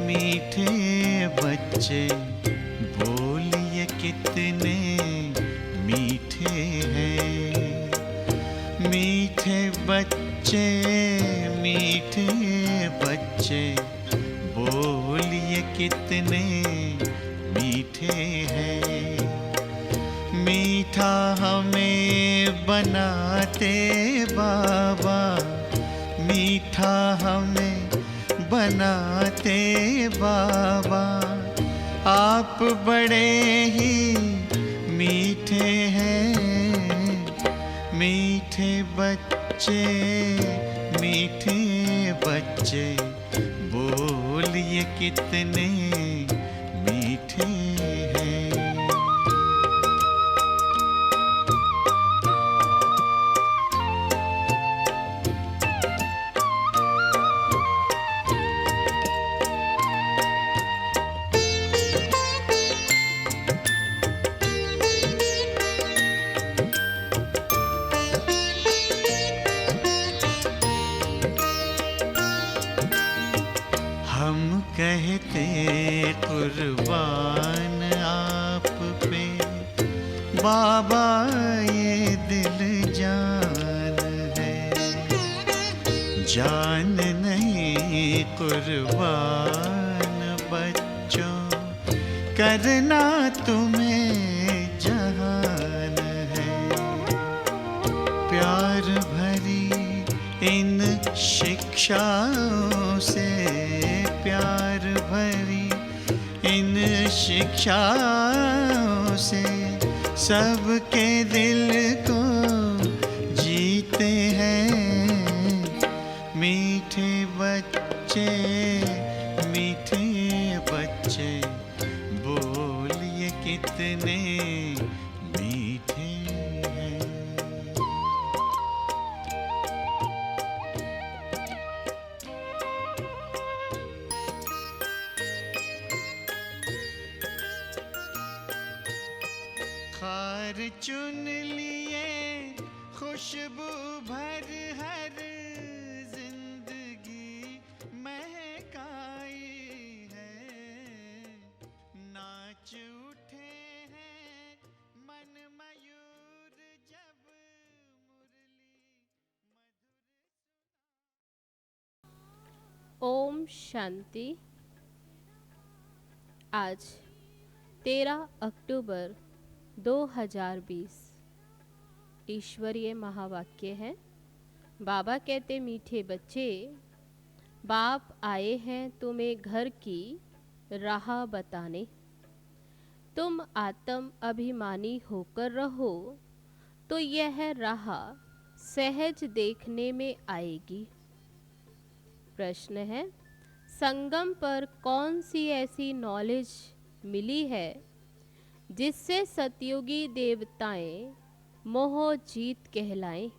मीठे बच्चे बोलिए कितने मीठे हैं। मीठे बच्चे, मीठे बच्चे बोलिए कितने मीठे हैं। मीठा हमें बनाते बाबा, मीठा हमें बनाते बाबा। आप बड़े ही मीठे हैं। मीठे बच्चे, मीठे बच्चे बोलिए कितने मीठे हैं। हम कहते कुर्बान आप पे बाबा, ये दिल जान है। जान नहीं कुर्बान बच्चों, करना तुम्हें जहान है। प्यार भरी इन शिक्षाओं से, प्यार भरी इन शिक्षाओं से सबके दिल को जीते हैं। मीठे बच्चे, मीठे बच्चे बोलिए कितने मीठे हैं। खार चुन लिए खुशबू भर हर जिंदगी महकाई है। नाच उठे हैं मन मयूर जब मुरली मधुर। ओम शांति। आज 13 अक्टूबर 2020 ईश्वरीय महावाक्य है। बाबा कहते, मीठे बच्चे, बाप आए हैं तुम्हें घर की राह बताने। तुम आत्म अभिमानी होकर रहो तो यह राह सहज देखने में आएगी। प्रश्न है, संगम पर कौन सी ऐसी नॉलेज मिली है जिससे सतयुगी देवताएं मोह जीत कहलाएं?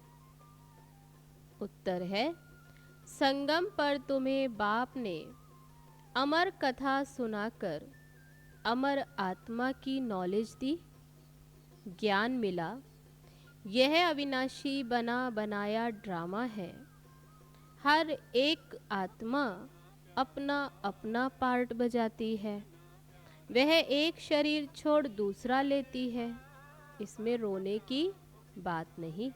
उत्तर है, संगम पर तुम्हें बाप ने अमर कथा सुनाकर अमर आत्मा की नॉलेज दी, ज्ञान मिला। यह अविनाशी बना बनाया ड्रामा है। हर एक आत्मा अपना अपना पार्ट बजाती है। वह एक शरीर छोड़ दूसरा लेती है। इसमें रोने की बात नहीं।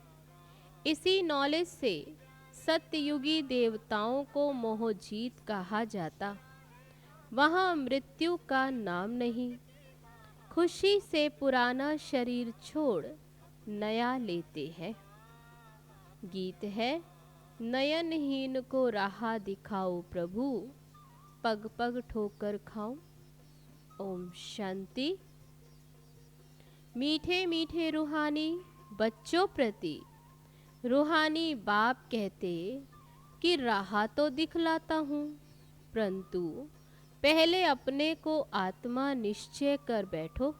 इसी नॉलेज से सत्ययुगी देवताओं को मोहजीत कहा जाता। वहाँ मृत्यु का नाम नहीं। खुशी से पुराना शरीर छोड़ नया लेते हैं। गीत है, नयनहीन को राह दिखाओ प्रभु, पग पग ठोकर खाऊं। ओम शांति। मीठे मीठे रूहानी बच्चों प्रति रूहानी बाप कहते कि राह तो दिखलाता हूँ, परंतु पहले अपने को आत्मा निश्चय कर बैठो।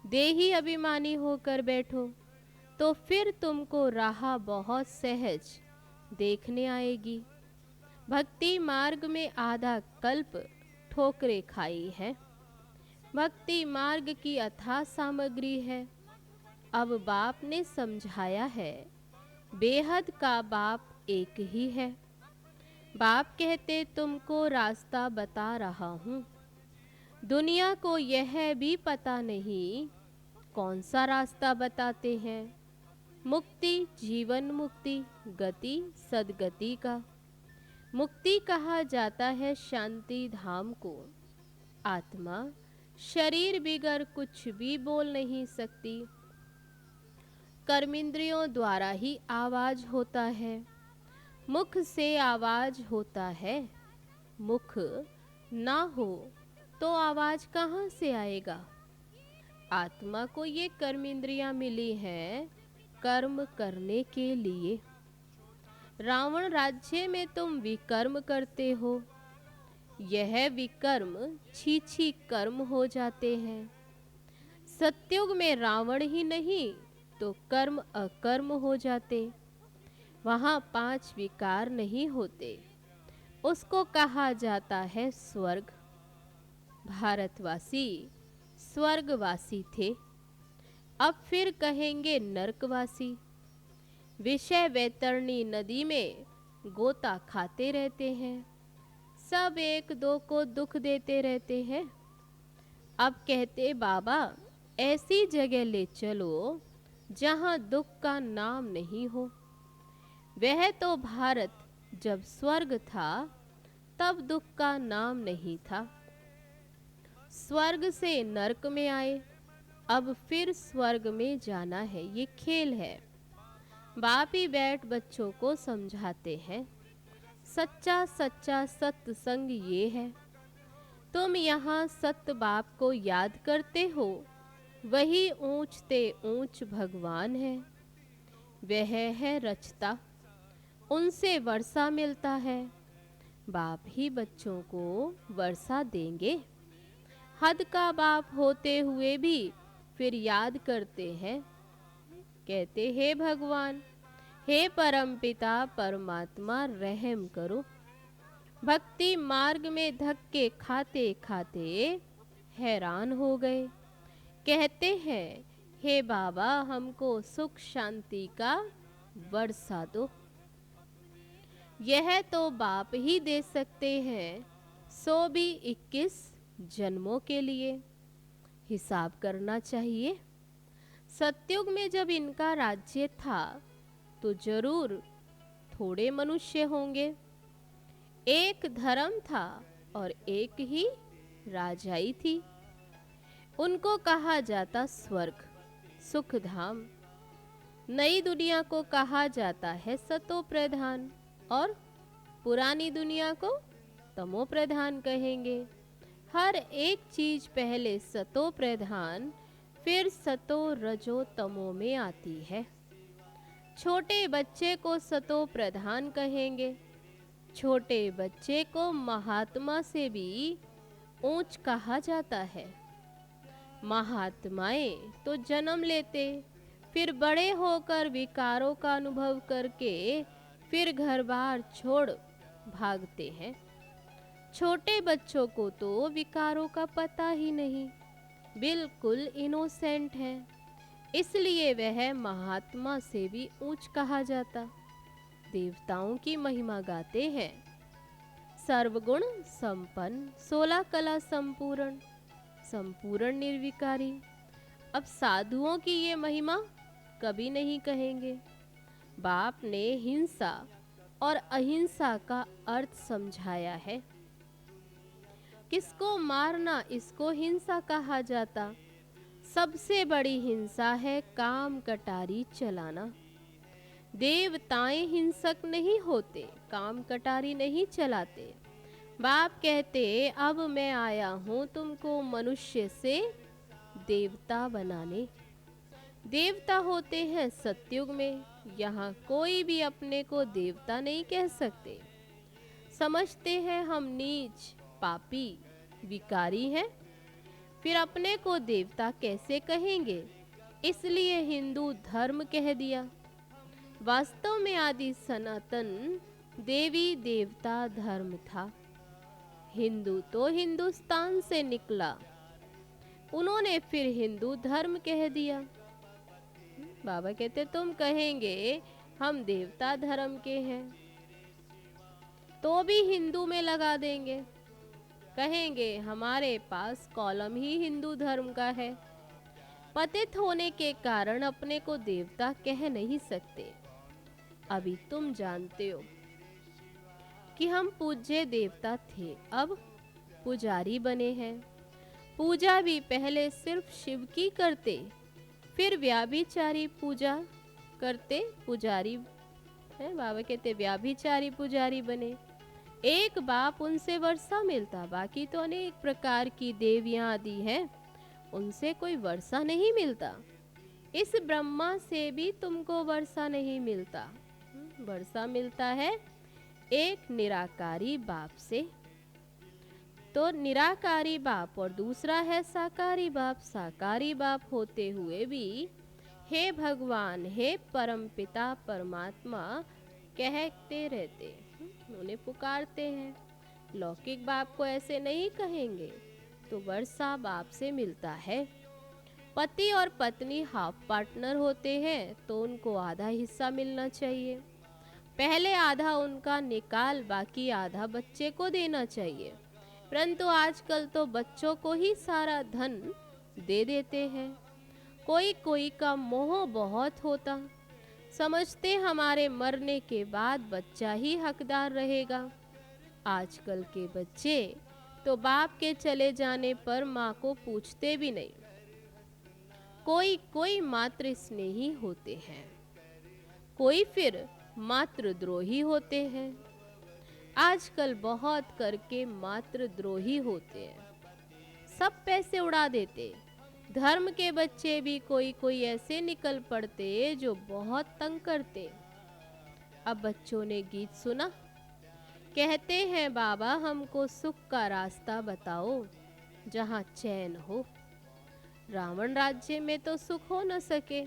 देही अभिमानी होकर बैठो तो फिर तुमको राह बहुत सहज देखने आएगी। भक्ति मार्ग में आधा कल्प ठोकरें खाई है। भक्ति मार्ग की अथाह सामग्री है। अब बाप ने समझाया है, बेहद का बाप एक ही है। बाप कहते तुमको रास्ता बता रहा हूँ। दुनिया को यह भी पता नहीं कौन सा रास्ता बताते हैं। मुक्ति, जीवन मुक्ति, गति सदगति का। मुक्ति कहा जाता है शांति धाम को। आत्मा शरीर बिगर कुछ भी बोल नहीं सकती। कर्मेंद्रियों द्वारा ही आवाज होता है। मुख से आवाज होता है। मुख ना हो तो आवाज कहाँ से आएगा। आत्मा को ये कर्मेंद्रियां मिली हैं कर्म करने के लिए। रावण राज्य में तुम विकर्म करते हो। यह विकर्म छी कर्म हो जाते हैं। सत्युग में रावण ही नहीं तो कर्म अकर्म हो जाते। वहाँ 5 विकार नहीं होते। उसको कहा जाता है स्वर्ग। भारतवासी स्वर्गवासी थे, अब फिर कहेंगे नरकवासी। विषय वैतरणी नदी में गोता खाते रहते हैं। सब एक दो को दुख देते रहते हैं। अब कहते बाबा ऐसी जगह ले चलो जहाँ दुख का नाम नहीं हो। वह तो भारत जब स्वर्ग था तब दुख का नाम नहीं था। स्वर्ग से नरक में आए, अब फिर स्वर्ग में जाना है। ये खेल है। बाप ही बैठ बच्चों को समझाते हैं। सच्चा सच्चा सत्संग ये है। तुम यहाँ सत्य बाप को याद करते हो, वही ऊंचते ऊंच भगवान है। वह है रचता, उनसे वर्षा मिलता है। बाप ही बच्चों को वर्षा देंगे। हद का बाप होते हुए भी फिर याद करते हैं। कहते हे भगवान, हे परमपिता परमात्मा रहम करो। भक्ति मार्ग में धक्के खाते खाते हैरान हो गए। कहते हैं हे बाबा हमको सुख शांति का वर्षा दो। यह तो बाप ही दे सकते हैं, सो भी 21 जन्मों के लिए। हिसाब करना चाहिए। सत्युग में जब इनका राज्य था तो जरूर थोड़े मनुष्य होंगे। एक धर्म था और एक ही राजाई थी। उनको कहा जाता स्वर्ग, सुख धाम। नई दुनिया को कहा जाता है सतो प्रधान और पुरानी दुनिया को तमो प्रधान कहेंगे। हर एक चीज पहले सतो प्रधान फिर सतो रजो तमो में आती है। छोटे बच्चे को सतो प्रधान कहेंगे। छोटे बच्चे को महात्मा से भी ऊंच कहा जाता है। महात्माएं तो जन्म लेते, फिर बड़े होकर विकारों का अनुभव करके फिर घर बार छोड़ भागते हैं। छोटे बच्चों को तो विकारों का पता ही नहीं, बिल्कुल इनोसेंट है। इसलिए वह महात्मा से भी ऊंच कहा जाता। देवताओं की महिमा गाते हैं। सर्वगुण संपन्न, 16 कला संपूर्ण, संपूर्ण निर्विकारी। अब साधुओं की ये महिमा कभी नहीं कहेंगे। बाप ने हिंसा और अहिंसा का अर्थ समझाया है। किसको मारना इसको हिंसा कहा जाता। सबसे बड़ी हिंसा है काम कटारी चलाना। देवताएं हिंसक नहीं होते, काम कटारी नहीं चलाते। बाप कहते अब मैं आया हूँ तुमको मनुष्य से देवता बनाने। देवता होते हैं सतयुग में। यहाँ कोई भी अपने को देवता नहीं कह सकते। समझते हैं हम नीच पापी विकारी हैं, फिर अपने को देवता कैसे कहेंगे। इसलिए हिंदू धर्म कह दिया। वास्तव में आदि सनातन देवी देवता धर्म था। हिंदू तो हिंदुस्तान से निकला, उन्होंने फिर हिंदू धर्म कह दिया। बाबा कहते तुम कहेंगे हम देवता धर्म के हैं। तो भी हिंदू में लगा देंगे, कहेंगे हमारे पास कॉलम ही हिंदू धर्म का है। पतित होने के कारण अपने को देवता कह नहीं सकते। अभी तुम जानते हो कि हम पूज्य देवता थे, अब पुजारी बने हैं। पूजा भी पहले सिर्फ शिव की करते, फिर व्याभिचारी पूजा करते पुजारी है। बाबा कहते व्याभिचारी पुजारी बने। एक बाप उनसे वर्षा मिलता, बाकी तो अनेक प्रकार की देवियां आदि हैं, उनसे कोई वर्षा नहीं मिलता। इस ब्रह्मा से भी तुमको वर्षा नहीं मिलता। वर्षा मिलता है एक निराकारी बाप से। तो निराकारी बाप और दूसरा है साकारी बाप। साकारी बाप होते हुए भी हे भगवान, हे परम पिता परमात्मा कहते रहते, उन्हें पुकारते हैं। लौकिक बाप को ऐसे नहीं कहेंगे। तो वर्षा बाप से मिलता है। पति और पत्नी हाफ पार्टनर होते हैं तो उनको आधा हिस्सा मिलना चाहिए। पहले आधा उनका निकाल, बाकी आधा बच्चे को देना चाहिए। परंतु आजकल तो बच्चों को ही सारा धन दे देते हैं। कोई कोई का मोह बहुत होता, समझते हमारे मरने के बाद बच्चा ही हकदार रहेगा। आजकल के बच्चे तो बाप के चले जाने पर माँ को पूछते भी नहीं। कोई कोई मातृ स्नेही होते हैं, कोई फिर मातृद्रोही होते हैं। आजकल बहुत करके मातृद्रोही होते हैं, सब पैसे उड़ा देते। धर्म के बच्चे भी कोई कोई ऐसे निकल पड़ते जो बहुत तंग करते। अब बच्चों ने गीत सुना, कहते हैं बाबा हमको सुख का रास्ता बताओ जहाँ चैन हो। रावण राज्य में तो सुख हो न सके,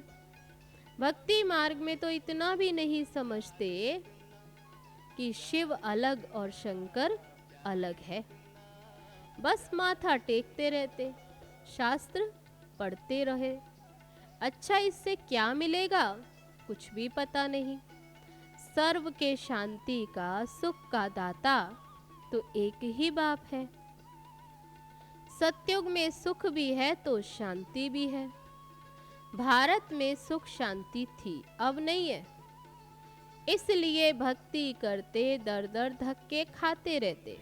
भक्ति मार्ग में तो इतना भी नहीं समझते कि शिव अलग और शंकर अलग है। बस माथा टेकते रहते, शास्त्र पढ़ते रहे। अच्छा इससे क्या मिलेगा कुछ भी पता नहीं। सर्व के शांति का सुख का दाता तो एक ही बाप है। सतयुग में सुख भी है तो शांति भी है। भारत में सुख शांति थी, अब नहीं है। इसलिए भक्ति करते दर दर धक्के खाते रहते।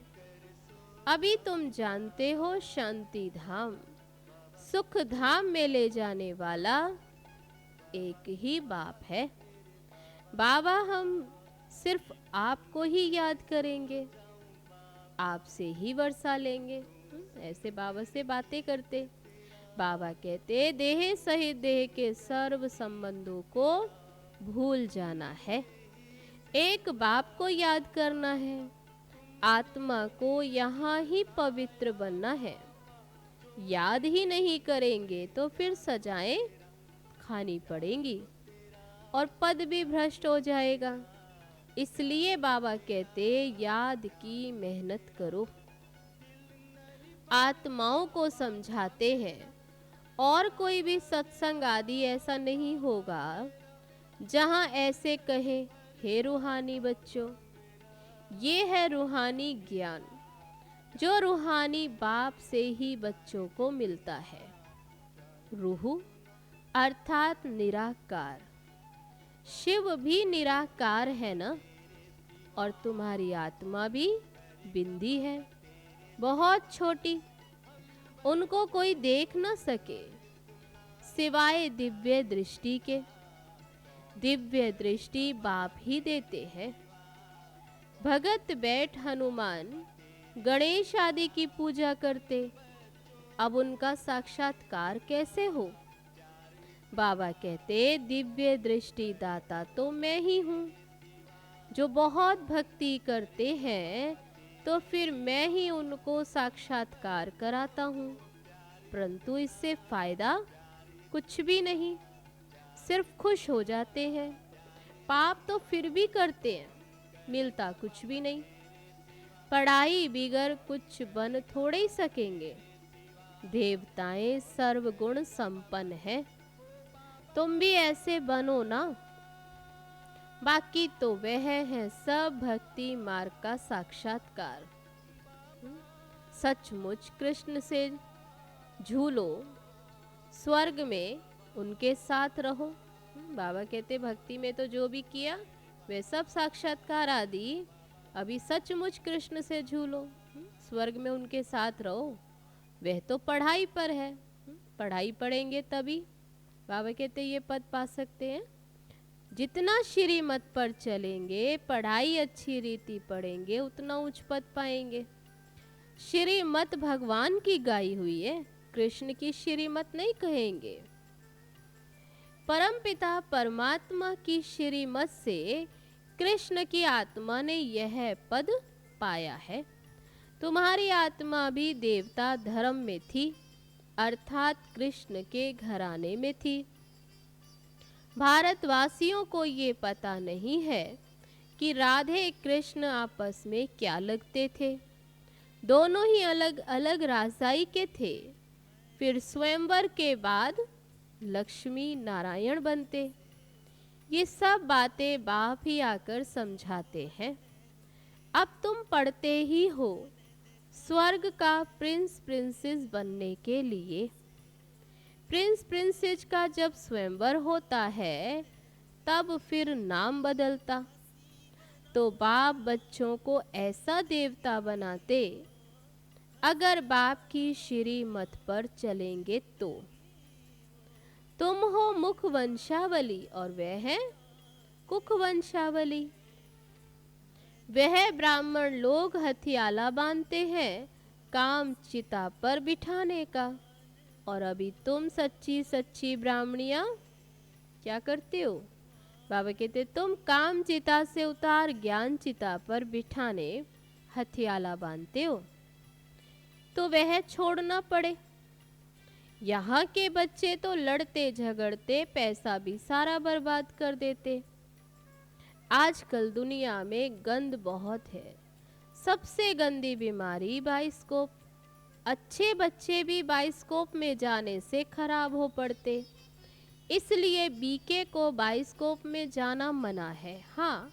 अभी तुम जानते हो शांति धाम सुख धाम में ले जाने वाला एक ही बाप है। बाबा हम सिर्फ आपको ही याद करेंगे, आपसे ही वर्षा लेंगे। ऐसे बाबा से बातें करते। बाबा कहते देह सहित देह के सर्व संबंधों को भूल जाना है, एक बाप को याद करना है, आत्मा को यहाँ ही पवित्र बनना है। याद ही नहीं करेंगे तो फिर सजाएं खानी पड़ेंगी और पद भी भ्रष्ट हो जाएगा। इसलिए बाबा कहते याद की मेहनत करो। आत्माओं को समझाते हैं और कोई भी सत्संग आदि ऐसा नहीं होगा जहां ऐसे कहे हे रूहानी बच्चों, ये है रूहानी ज्ञान जो रूहानी बाप से ही बच्चों को मिलता है। रूह अर्थात निराकार। शिव भी निराकार है ना, और तुम्हारी आत्मा भी बिंदी है, बहुत छोटी, उनको कोई देख न सके सिवाय दिव्य दृष्टि के। दिव्य दृष्टि बाप ही देते हैं। भगत बैठ हनुमान गणेश आदि की पूजा करते, अब उनका साक्षात्कार कैसे हो? बाबा कहते दिव्य दृष्टि दाता तो मैं ही हूँ। जो बहुत भक्ति करते हैं तो फिर मैं ही उनको साक्षात्कार कराता हूँ, परंतु इससे फायदा कुछ भी नहीं, सिर्फ खुश हो जाते हैं। पाप तो फिर भी करते हैं, मिलता कुछ भी नहीं। पढ़ाई बिगर कुछ बन थोड़े ही सकेंगे। देवताएं सर्वगुण संपन्न है, तुम भी ऐसे बनो ना। बाकी तो वह है सब भक्ति मार्ग का साक्षात्कार। सचमुच कृष्ण से झूलो, स्वर्ग में उनके साथ रहो। बाबा कहते भक्ति में तो जो भी किया वे सब साक्षात्कार आदि अभी सचमुच कृष्ण से झूलो, स्वर्ग में उनके साथ रहो। वह तो पढ़ाई पर है, पढ़ाई पढ़ेंगे तभी बाबा कहते ये पद पा सकते हैं। जितना श्रीमत पर चलेंगे, पढ़ाई अच्छी रीति पढ़ेंगे, उतना उच्च पद पाएंगे। श्रीमत भगवान की गाई हुई है, कृष्ण की श्रीमत नहीं कहेंगे। परमपिता परमात्मा की श्रीमत से कृष्ण की आत्मा ने यह पद पाया है। तुम्हारी आत्मा भी देवता धर्म में थी, अर्थात कृष्ण के घराने में थी। भारतवासियों को ये पता नहीं है कि राधे कृष्ण आपस में क्या लगते थे। दोनों ही अलग अलग राजाई के थे। फिर स्वयंवर के बाद लक्ष्मी नारायण बनते। ये सब बातें बाप ही आकर समझाते हैं। अब तुम पढ़ते ही हो स्वर्ग का प्रिंस प्रिंसेस बनने के लिए। प्रिंस प्रिंसेस का जब स्वयंवर होता है तब फिर नाम बदलता। तो बाप बच्चों को ऐसा देवता बनाते अगर बाप की श्रीमत पर चलेंगे तो। तुम हो मुख वंशावली और वह है कुख वंशावली। वह ब्राह्मण लोग हथियाला बांधते हैं काम चिता पर बिठाने का, और अभी तुम सच्ची सच्ची ब्राह्मणियां क्या करते हो? बाबा कहते तुम काम चिता से उतार ज्ञान चिता पर बिठाने हथियाला बांधते हो, तो वह छोड़ना पड़े। यहाँ के बच्चे तो लड़ते झगड़ते पैसा भी सारा बर्बाद कर देते। आजकल दुनिया में गंद बहुत है। सबसे गंदी बीमारी बाइस्कोप। अच्छे बच्चे भी बाइस्कोप में जाने से खराब हो पड़ते। इसलिए बीके को बाइस्कोप में जाना मना है। हाँ,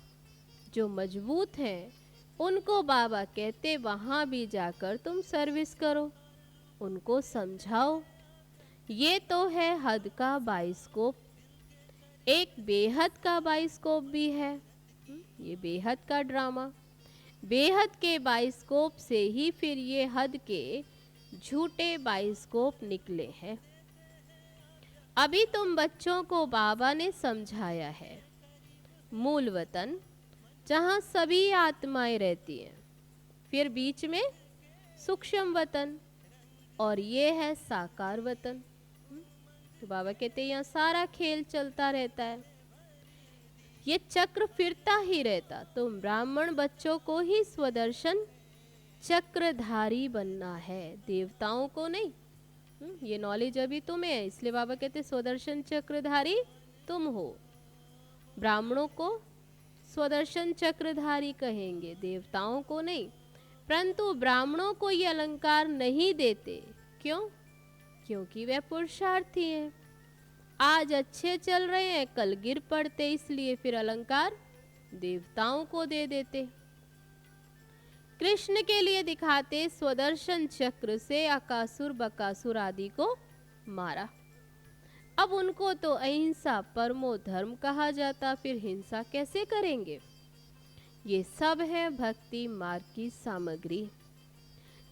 जो मजबूत हैं उनको बाबा कहते वहाँ भी जाकर तुम सर्विस करो, उनको समझाओ। ये तो है हद का बाइस्कोप। एक बेहद का बाइस्कोप भी है। ये बेहद का ड्रामा। बेहद के बाइस्कोप से ही फिर ये हद के झूठे बाइस्कोप निकले हैं। अभी तुम बच्चों को बाबा ने समझाया है मूल वतन जहाँ सभी आत्माएं रहती हैं, फिर बीच में सूक्ष्म वतन, और ये है साकार वतन। तो बाबा कहते हैं यहाँ सारा खेल चलता रहता है, ये चक्र फिरता ही रहता। तुम ब्राह्मण बच्चों को ही स्वदर्शन चक्रधारी बनना है, देवताओं को नहीं। ये नॉलेज अभी तुम्हें है, इसलिए बाबा कहते स्वदर्शन चक्रधारी तुम हो। ब्राह्मणों को स्वदर्शन चक्रधारी कहेंगे, देवताओं को नहीं। परंतु ब्राह्मणों को ये अलंकार नहीं देते। क्यों? क्योंकि वे पुरुषार्थी हैं। आज अच्छे चल रहे हैं, कल गिर पड़ते, इसलिए फिर अलंकार देवताओं को दे देते। कृष्ण के लिए दिखाते स्वदर्शन चक्र से अकासुर बकासुर आदि को मारा। अब उनको तो अहिंसा परमो धर्म कहा जाता, फिर हिंसा कैसे करेंगे? ये सब है भक्ति मार्ग की सामग्री।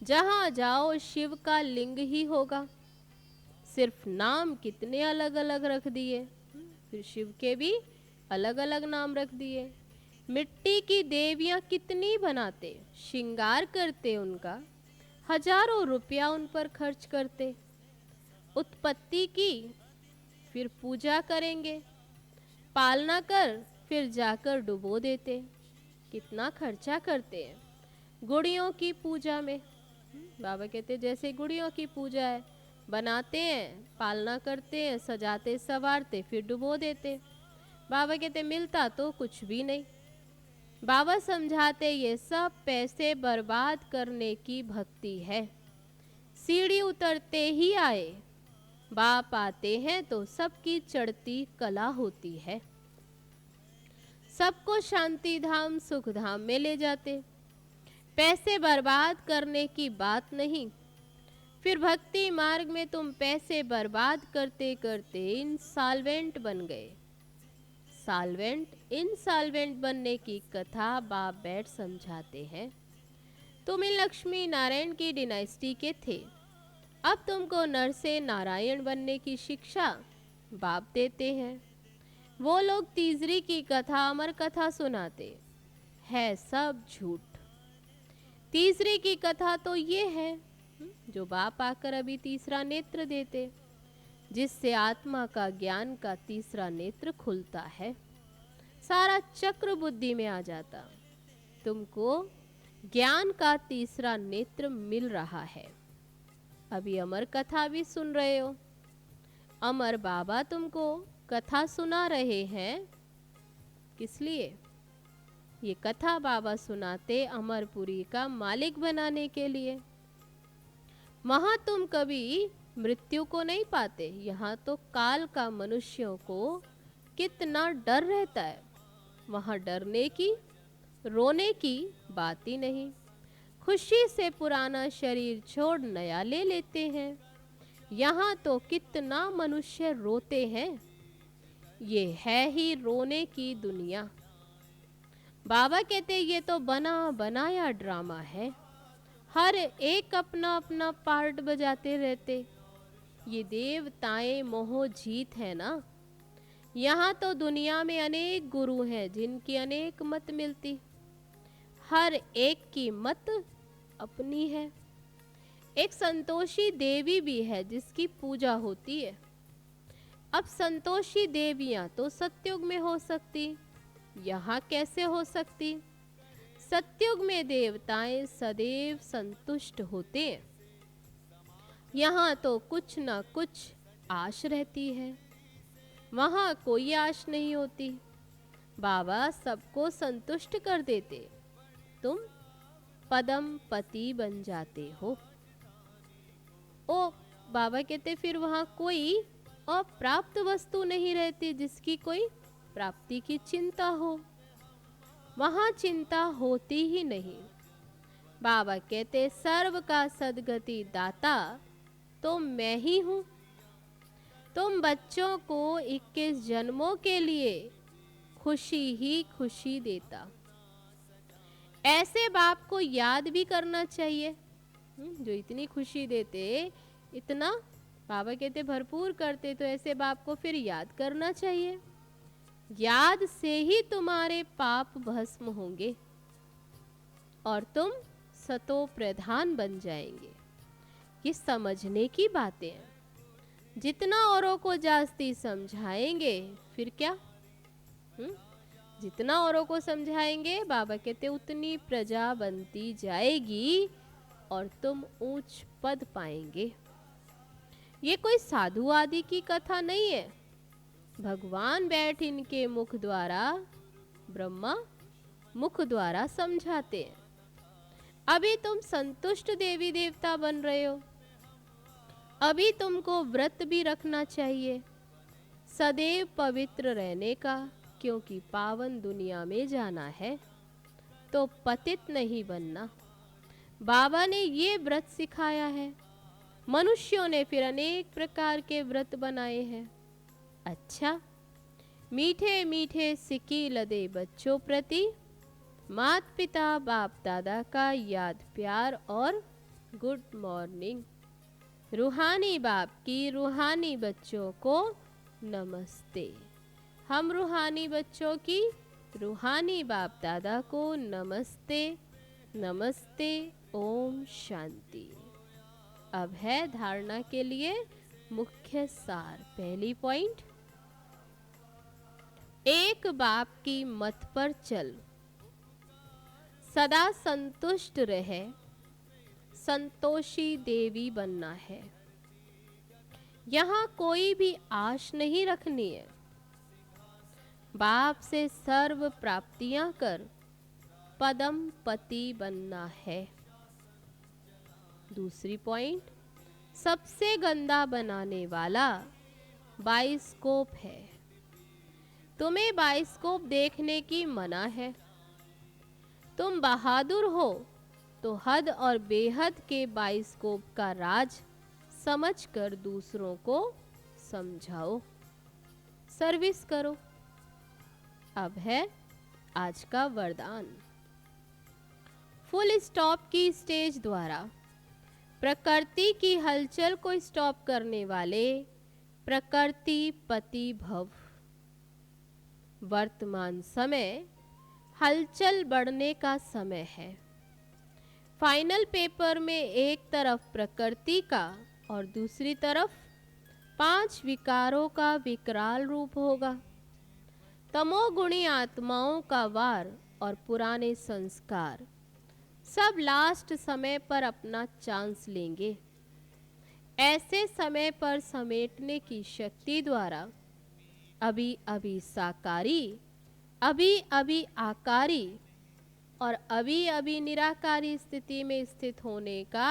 जहां जाओ शिव का लिंग ही होगा। सिर्फ नाम कितने अलग अलग रख दिए, फिर शिव के भी अलग अलग नाम रख दिए। मिट्टी की देवियां कितनी बनाते, श्रृंगार करते, उनका हजारों रुपया उन पर खर्च करते। उत्पत्ति की, फिर पूजा करेंगे, पालना कर, फिर जाकर डुबो देते। कितना खर्चा करते हैं गुड़ियों की पूजा में। बाबा कहते जैसे गुड़ियों की पूजा है, बनाते हैं, पालना करते हैं, सजाते संवारते, फिर डुबो देते। बाबा कहते मिलता तो कुछ भी नहीं। बाबा समझाते ये सब पैसे बर्बाद करने की भक्ति है। सीढ़ी उतरते ही आए, बाप आते हैं तो सबकी चढ़ती कला होती है। सबको शांति धाम सुख धाम में ले जाते। पैसे बर्बाद करने की बात नहीं। फिर भक्ति मार्ग में तुम पैसे बर्बाद करते करते इंसॉल्वेंट बन गए। सॉल्वेंट इंसॉल्वेंट बनने की कथा बाप बैठ समझाते हैं। तुम इन लक्ष्मी नारायण की डिनाइस्टी के थे, अब तुमको नर से नारायण बनने की शिक्षा बाप देते हैं। वो लोग तीसरी की कथा अमर कथा सुनाते है, सब झूठ। तीसरी की कथा तो ये है जो बाप आकर अभी तीसरा नेत्र देते, जिससे आत्मा का ज्ञान का तीसरा नेत्र खुलता है, सारा चक्र बुद्धि में आ जाता। तुमको ज्ञान का तीसरा नेत्र मिल रहा है। अभी अमर कथा भी सुन रहे हो। अमर बाबा तुमको कथा सुना रहे हैं, किस लिए? ये कथा बाबा सुनाते अमरपुरी का मालिक बनाने के लिए। वहां तुम कभी मृत्यु को नहीं पाते, यहाँ तो काल का मनुष्यों को कितना डर रहता है। वहां डरने की रोने की बात ही नहीं। खुशी से पुराना शरीर छोड़ नया ले लेते हैं। यहाँ तो कितना मनुष्य रोते हैं। ये है ही रोने की दुनिया। बाबा कहते ये तो बना बनाया ड्रामा है, हर एक अपना अपना पार्ट बजाते रहते। ये देवताएं मोह जीत है ना। यहाँ तो दुनिया में अनेक गुरु हैं जिनकी अनेक मत मिलती, हर एक की मत अपनी है। एक संतोषी देवी भी है जिसकी पूजा होती है। अब संतोषी देवियां तो सतयुग में हो सकती, यहाँ कैसे हो सकती? सतयुग में देवताएं सदैव संतुष्ट होते हैं, यहाँ तो कुछ ना कुछ आश रहती है, वहाँ कोई आश नहीं होती। बाबा सबको संतुष्ट कर देते, तुम पदम पति बन जाते हो। ओ बाबा कहते फिर वहाँ कोई अप्राप्त वस्तु नहीं रहती जिसकी कोई प्राप्ति की चिंता हो, वहाँ चिंता होती ही नहीं। बाबा कहते सर्व का सद्गति दाता तो मैं ही हूँ। तुम बच्चों को 21 जन्मों के लिए खुशी ही खुशी देता। ऐसे बाप को याद भी करना चाहिए जो इतनी खुशी देते, इतना बाबा कहते भरपूर करते, तो ऐसे बाप को फिर याद करना चाहिए। याद से ही तुम्हारे पाप भस्म होंगे और तुम सतो प्रधान बन जाएंगे। ये समझने की बातें हैं। जितना औरों को जास्ती समझाएंगे फिर क्या, जितना औरों को समझाएंगे बाबा कहते उतनी प्रजा बनती जाएगी और तुम ऊंच पद पाएंगे। ये कोई साधु आदि की कथा नहीं है। भगवान बैठ इनके मुख द्वारा, ब्रह्मा मुख द्वारा समझाते हैं। अभी तुम संतुष्ट देवी देवता बन रहे हो। अभी तुमको व्रत भी रखना चाहिए, सदैव पवित्र रहने का, क्योंकि पावन दुनिया में जाना है, तो पतित नहीं बनना। बाबा ने ये व्रत सिखाया है। मनुष्यों ने फिर अनेक प्रकार के व्रत बनाए हैं। अच्छा, मीठे मीठे सिक्की लदे बच्चों प्रति मात पिता बाप दादा का याद प्यार और गुड मॉर्निंग। रूहानी बाप की रूहानी बच्चों को नमस्ते। हम रूहानी बच्चों की रूहानी बाप दादा को नमस्ते नमस्ते। ओम शांति। अब है धारणा के लिए मुख्य सार। पहली पॉइंट, एक बाप की मत पर चल, सदा संतुष्ट रहे, संतोषी देवी बनना है। यहाँ कोई भी आश नहीं रखनी है। बाप से सर्व प्राप्तियां कर पदम पति बनना है। दूसरी पॉइंट, सबसे गंदा बनाने वाला बाइस्कोप है। तुम्हें बाइस्कोप देखने की मना है। तुम बहादुर हो तो हद और बेहद के बाइस्कोप का राज समझकर दूसरों को समझाओ, सर्विस करो। अब है आज का वरदान। फुल स्टॉप की स्टेज द्वारा प्रकृति की हलचल को स्टॉप करने वाले प्रकृति पति भव। वर्तमान समय हलचल बढ़ने का समय है। फाइनल पेपर में एक तरफ प्रकृति का और दूसरी तरफ 5 विकारों का विकराल रूप होगा। तमोगुणी आत्माओं का वार और पुराने संस्कार सब लास्ट समय पर अपना चांस लेंगे। ऐसे समय पर समेटने की शक्ति द्वारा अभी अभी साकारी, अभी अभी आकारी और अभी अभी निराकारी स्थिति में स्थित होने का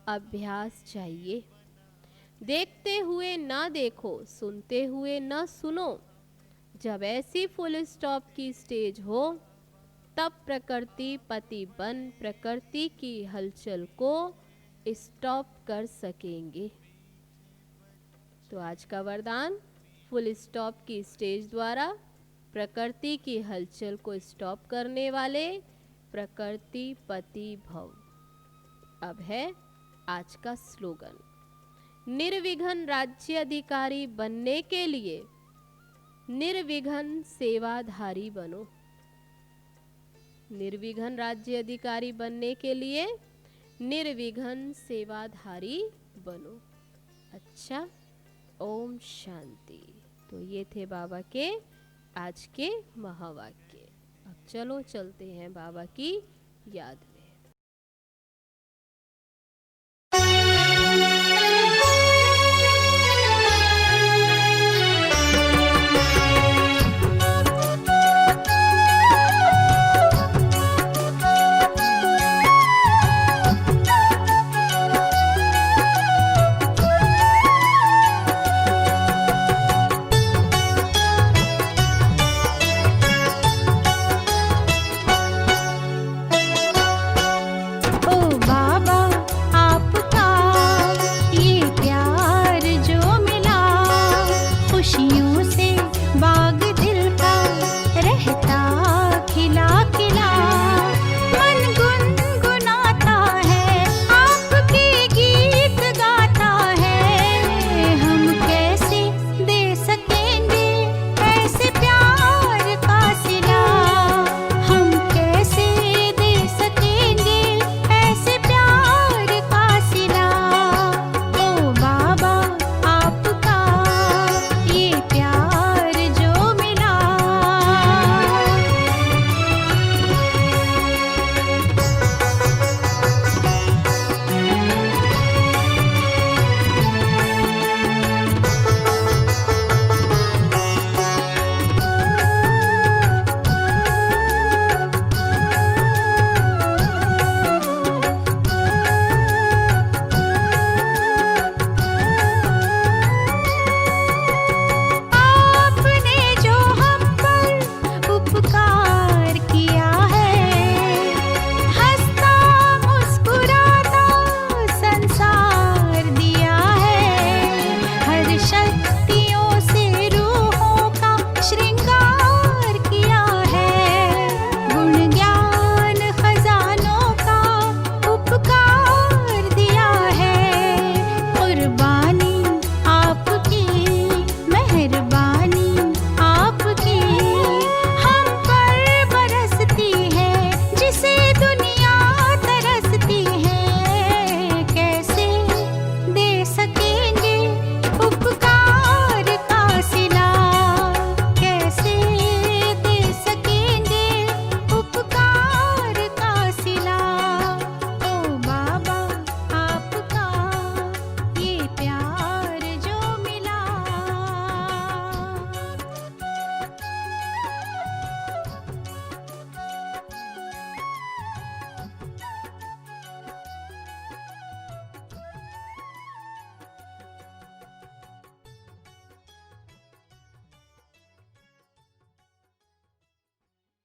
अभ्यास चाहिए। देखते हुए ना देखो, सुनते हुए ना सुनो। जब ऐसी फुल स्टॉप की स्टेज हो तब प्रकृति पति बन प्रकृति की हलचल को स्टॉप कर सकेंगे। तो आज का वरदान, फुल स्टॉप की स्टेज द्वारा प्रकृति की हलचल को स्टॉप करने वाले प्रकृति पति भव। अब है आज का स्लोगन। निर्विघ्न राज्य अधिकारी बनने के लिए निर्विघ्न सेवाधारी बनो। निर्विघ्न राज्य अधिकारी बनने के लिए निर्विघ्न सेवाधारी बनो। अच्छा, ओम शांति। तो ये थे बाबा के आज के महावाक्य। अब चलो चलते हैं बाबा की याद में।